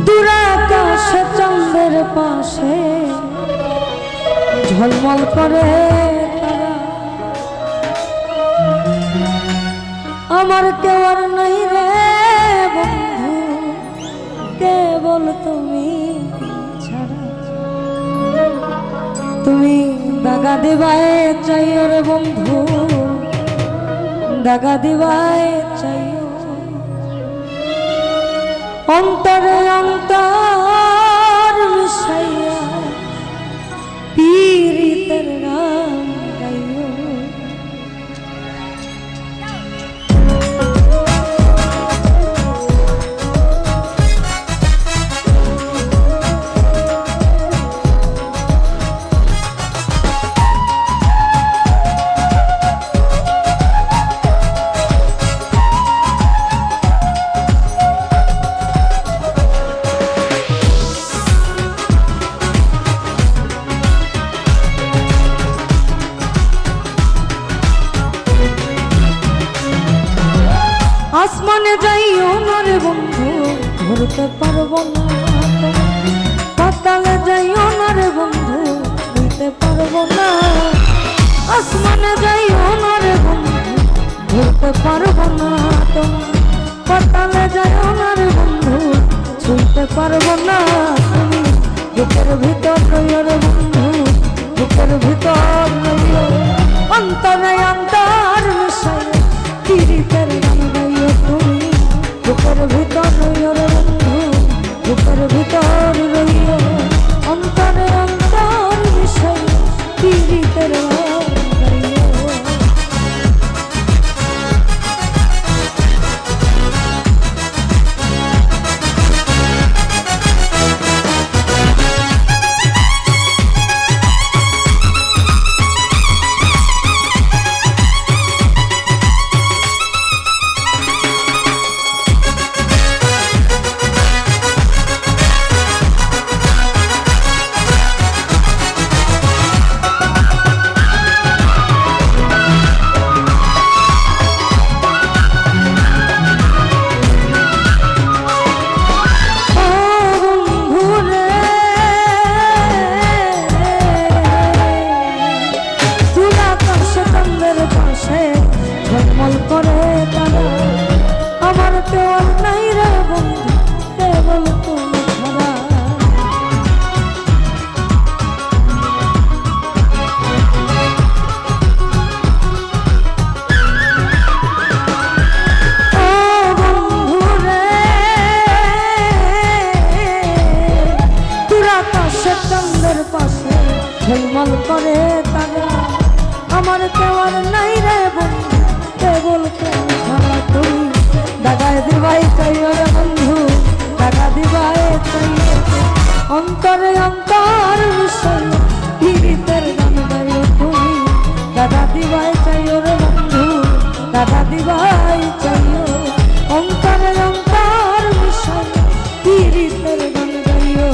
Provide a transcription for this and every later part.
দুরাকাশে চন্দ্রের পাশে ঝলমল করে তারা, আমার কেউ আর নাই রে বন্ধু, কেবল তুমি ছাড়া। তুমি দাগা দিবায় চাইও রে বন্ধু, দাগা দিবায় চাইও, অন্তরে অন্তর মিশাইয়া পীড়িতের গান গাইও। আসমানে যাইও না রে বন্ধু, ধরতে পারবো না। পাতালে যাইও না রে বন্ধু, ধরতে পারবো না। আসমানে যাইও না রে বন্ধু, ধরতে পারবো না। পাতালে যাইও না রে বন্ধু, ছুঁইতে পারবো না। তুমি বুকের ভিতর রইও রে বন্ধু, বুকের ভিতর রইও, অন্তরে অন্তর মিশাইয়া পীড়িতের গান গাইও। তুমি বুকের ভিতর রইও রে বন্ধু, বুকের ভিতর রইও, অন্তরে অন্তর মিশাইয়া পীড়িতের গান গাইও। ঝলমল করে তারা, আমার কেউ আর নাই রে বন্ধু, কেবল তুমি ছাড়া। ও বন্ধু রে, দুরাকাশে চন্দ্রের পাশে ঝলমল করে তারা, আমার কেউ আর নাই রে বন্ধু, কেবল তুমি ছাড়া। তুমি দাগায় দিবাই চাইও রে বন্ধু, দাগা দিবাই চাইও, অন্তরে অন্তর মিশাইয়া পীড়িতের গান গাইও। তুমি দাগা দিবাই চাইও রে বন্ধু, দাগা দিবাই চাইও, অন্তরে অন্তর মিশাইয়া পীড়িতের গান গাইও।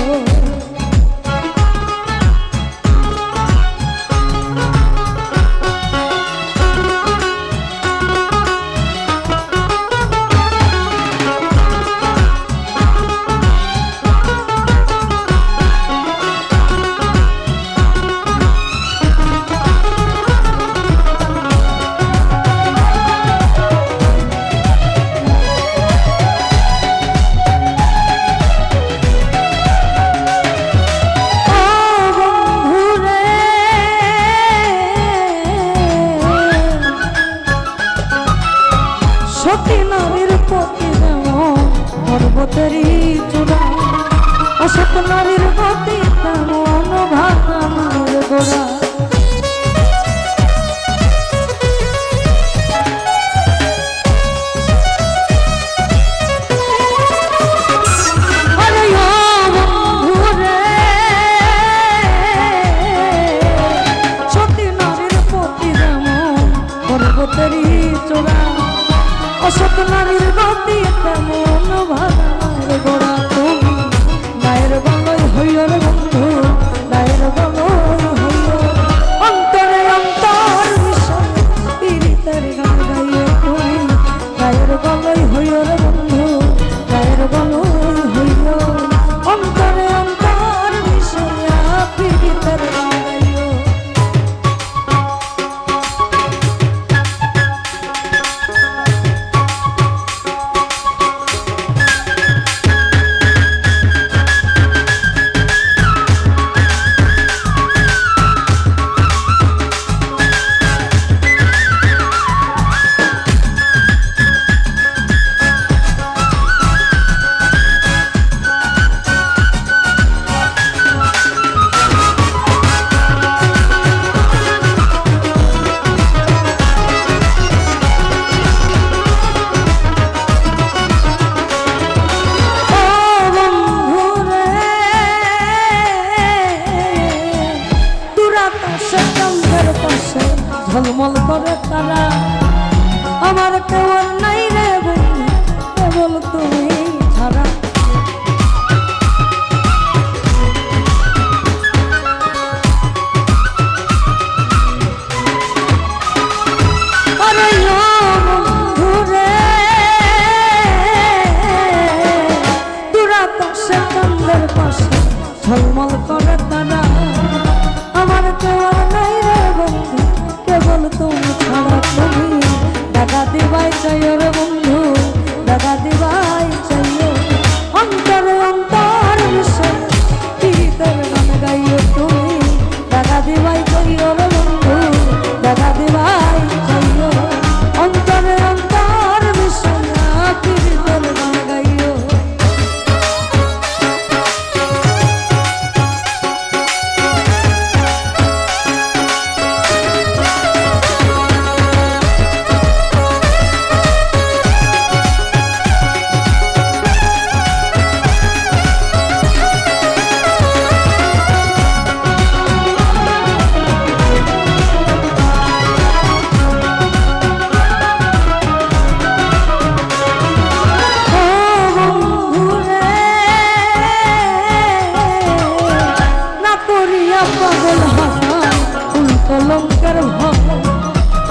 সতী নারীর পতি যেমন পর্বতেরই চূড়া, অসত নারীর পতি তেমন ভাঙানোর গোড়া। সতী নারীর পতি যেমন পর্বতেরই চূড়া, অসত নারীর গতি তেমন ভাঙানোর গোড়া। তুমি গায়ের গলয় হইও রে বন্ধু, গায়ের গলয় হইও, অন্তরে অন্তর মিশাইয়া পীড়িতের গান গাইও। তুমি গায়ের গলয় হইও রে বন্ধু, গায়ের গলয় ঝলমল করে তারা আমার কেউ নাই রে বন্ধু কেবল তুমি ছাড়া তুমি দাদা দিবাই চাই রে বন্ধু দাদা দিবাই চাই অন্তরে অন্তর বিষয় গীতের গান গাইও তুমি দাদা দিবাই চাই রে বন্ধু দাদা দিবাই চাই অন্তরে অন্তর বিষয় গীতের গান গাইও কলঙ্কের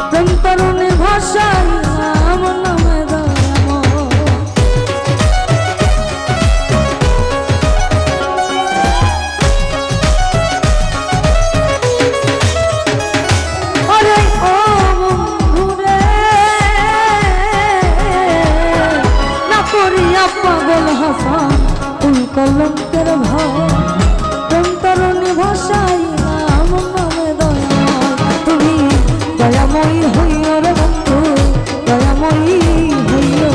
প্রেম তরুণী ভাষায় নাম নামে আরে ও বন্ধুরে না করিয়া পাগল হাসান কলঙ্কের প্রেম তরুণী ভাষায় নাম নামে দয়াময়ী হইও রে বন্ধু দয়াময়ী হইও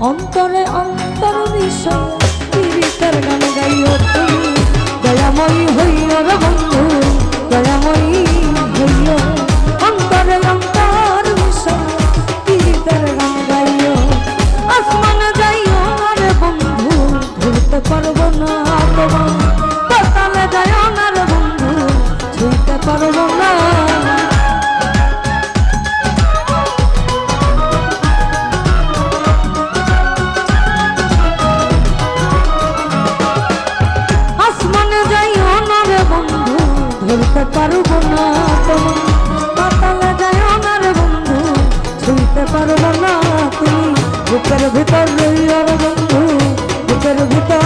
অন্তরে অন্তর বিষয় পীড়িতের গান গাইও তুমি দয়াময়ী হইও রে বন্ধু দয়াময়ী হইও অন্তরে অন্তর বিষয় পীড়িতের গান গাইও আসমানে যাইও না রে বন্ধু ধরতে পারবো না তোমার পাতালে যাইও না রে বন্ধু ছুঁইতে পারবো না ধরতে পারবো না তোমার পাতালে যাইও না রে বন্ধু ছুঁইতে পারবো না তুমি বুকের ভিতর রইও রে বন্ধু বুকের ভিতর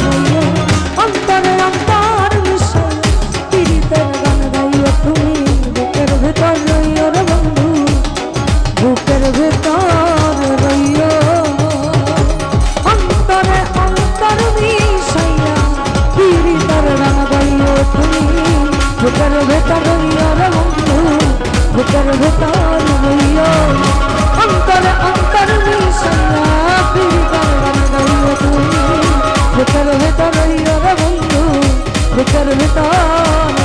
রইও অন্তরে অন্তর বিষয় পীড়িতের গান গাইও তুমি বুকের ভিতর রইও রে বন্ধু বুকের ভিতর রইও অন্তরে অন্তর বিষয় পীড়িতের গান গাইও তুমি বুকের ভেতর রইও রে বন্ধু বুকের ভেতর রইও অন্তরে অন্তর মিশাইয়া পীড়িতের গান গাইও তুমি বুকের ভেতর রইও রে বন্ধু বুকের ভেতর